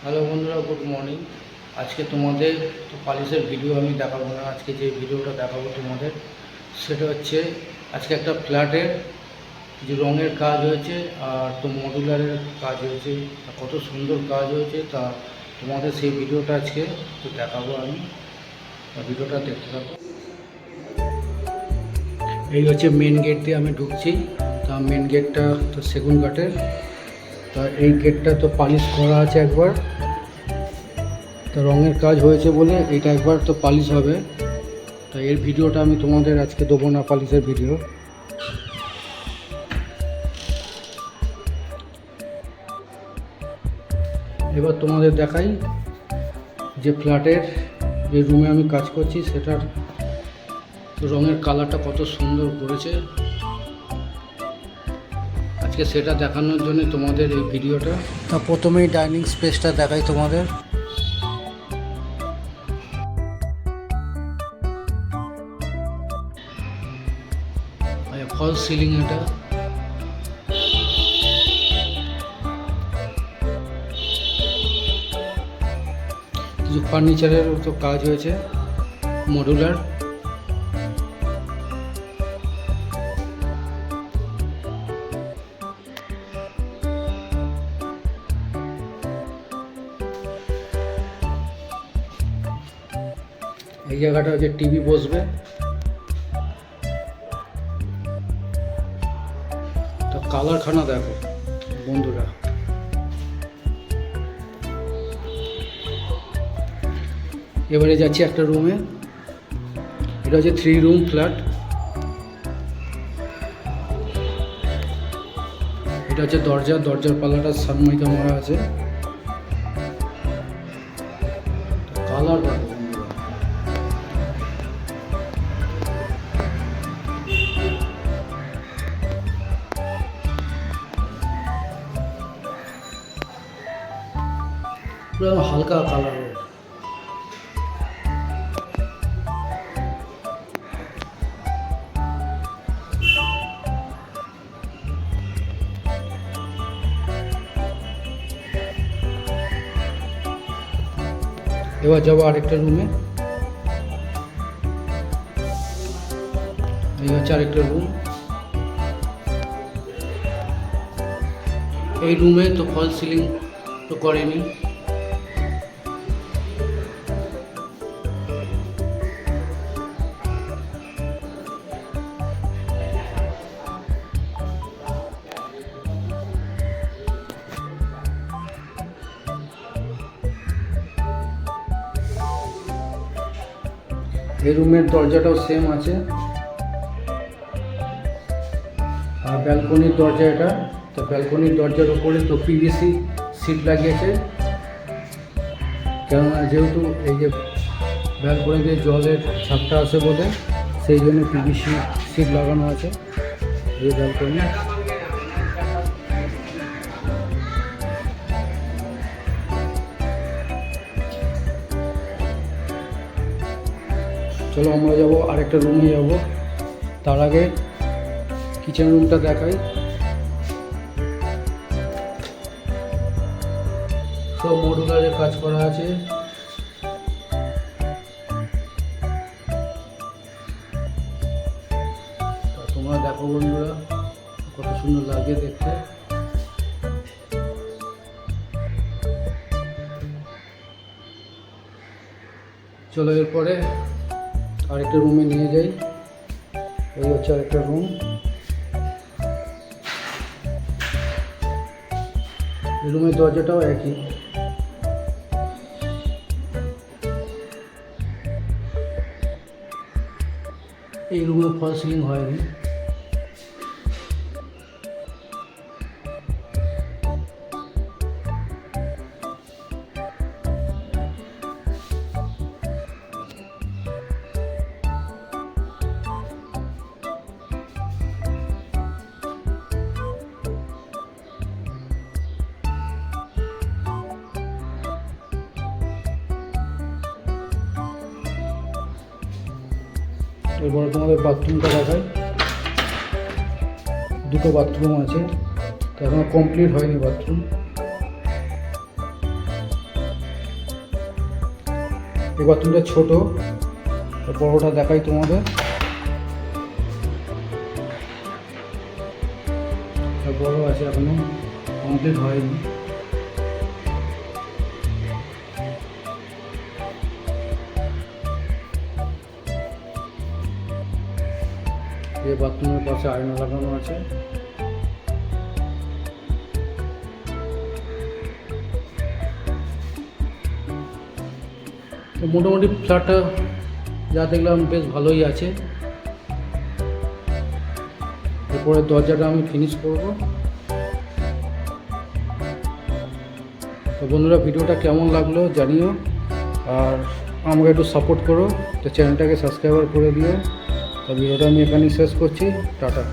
Hello বন্ধুরা, good morning. আজকে তোমাদের তো পালিশের ভিডিও আমি দেখাবো না। আজকে যে ভিডিওটা দেখাবো তোমাদের সেটা হচ্ছে আজকে একটা ফ্ল্যাটের যে রঙের কাজ হয়েছে আর তো মডুলারের কাজ হয়েছে, কত সুন্দর কাজ হয়েছে তা তোমাদের সেই ভিডিওটা আজকে তো দেখাবো আমি। ভিডিওটা দেখতে থাকো। এই হচ্ছে মেন গেট দিয়ে আমি ঢুকছি। তা মেন গেটটা তো সেগুন কাঠের। তা এই গেটটা তো পালিশ করা আছে একবার, তো রঙের কাজ হয়েছে বলে এটা একবার তো পালিশ হবে। তো এর ভিডিওটা আমি তোমাদের আজকে দেবো না, পালিশের ভিডিও। এবার তোমাদের দেখাই যে ফ্ল্যাটের যে রুমে আমি কাজ করছি সেটার রঙের কালারটা কত সুন্দর করেছে। আজকে সেটা দেখানোর জন্য তোমাদের এই ভিডিওটা। তা প্রথমেই ডাইনিং স্পেসটা দেখাই তোমাদের। ফলস সিলিং, এটা কিছু ফার্নিচারের তো কাজ হয়েছে মডুলার। এই জায়গাটা হচ্ছে টিভি বসবে। তো কালারখানা দেখো বন্ধুরা। এবারে যাচ্ছি একটা রুমে। এটা হচ্ছে 3 রুম ফ্ল্যাট। এটা হচ্ছে দরজার পাল্লাটা সানমাইকা মারা আছে। কালার দেখো বন্ধুরা। পুরো হালকা কালার। এবার যাবো আরেকটা রুমে। এই হচ্ছে আরেকটা রুম। এই রুমে তো ফল সিলিং তো করেনি। এই রুমের দরজাটাও সেম আছে। আর ব্যালকনির দরজা এটা। তো ব্যালকনির দরজার উপরে তো পিভিসি সিট লাগিয়েছে, কেননা যেহেতু এই যে ব্যালকনিতে জলের ছাপটা আসে বলে সেই জন্য পিভিসি সিট লাগানো আছে এই ব্যালকনি। চলো আমরা যাবো আরেকটা রুমে যাব। তার আগে কিচেন রুমটা দেখাই। সব মডুলারের কাজ করা আছে। তোমরা দেখো বন্ধুরা কত সুন্দর লাগে দেখতে। চলো এরপরে আরেকটা রুমে নিয়ে যাই। এই হচ্ছে আরেকটা রুম। এই রুমের দরজাটাও একই। এই রুমে ফল সিলিং হয়নি। এরপরে তোমাদের বাথরুমটা দেখাই। দুটো বাথরুম আছে, তো এখনো কমপ্লিট হয়নি বাথরুম। এই বাথরুমটা ছোট, বড়টা দেখাই তোমাদের। বড় আছে, এখনো কমপ্লিট হয়নি। এই বাথরুমের পাশে আয়না লাগানো আছে। তো মোটামুটি ফ্ল্যাটটা যা দেখলাম বেশ ভালোই আছে। এরপরে দরজাটা আমি ফিনিশ করব। তো বন্ধুরা, ভিডিওটা কেমন লাগলো জানিও, আর আমাকে একটু সাপোর্ট করো। তো চ্যানেলটাকে সাবস্ক্রাইবার করে দিও। তো ভিডিওটা আমি এখানেই শেষ করছি। টাটা।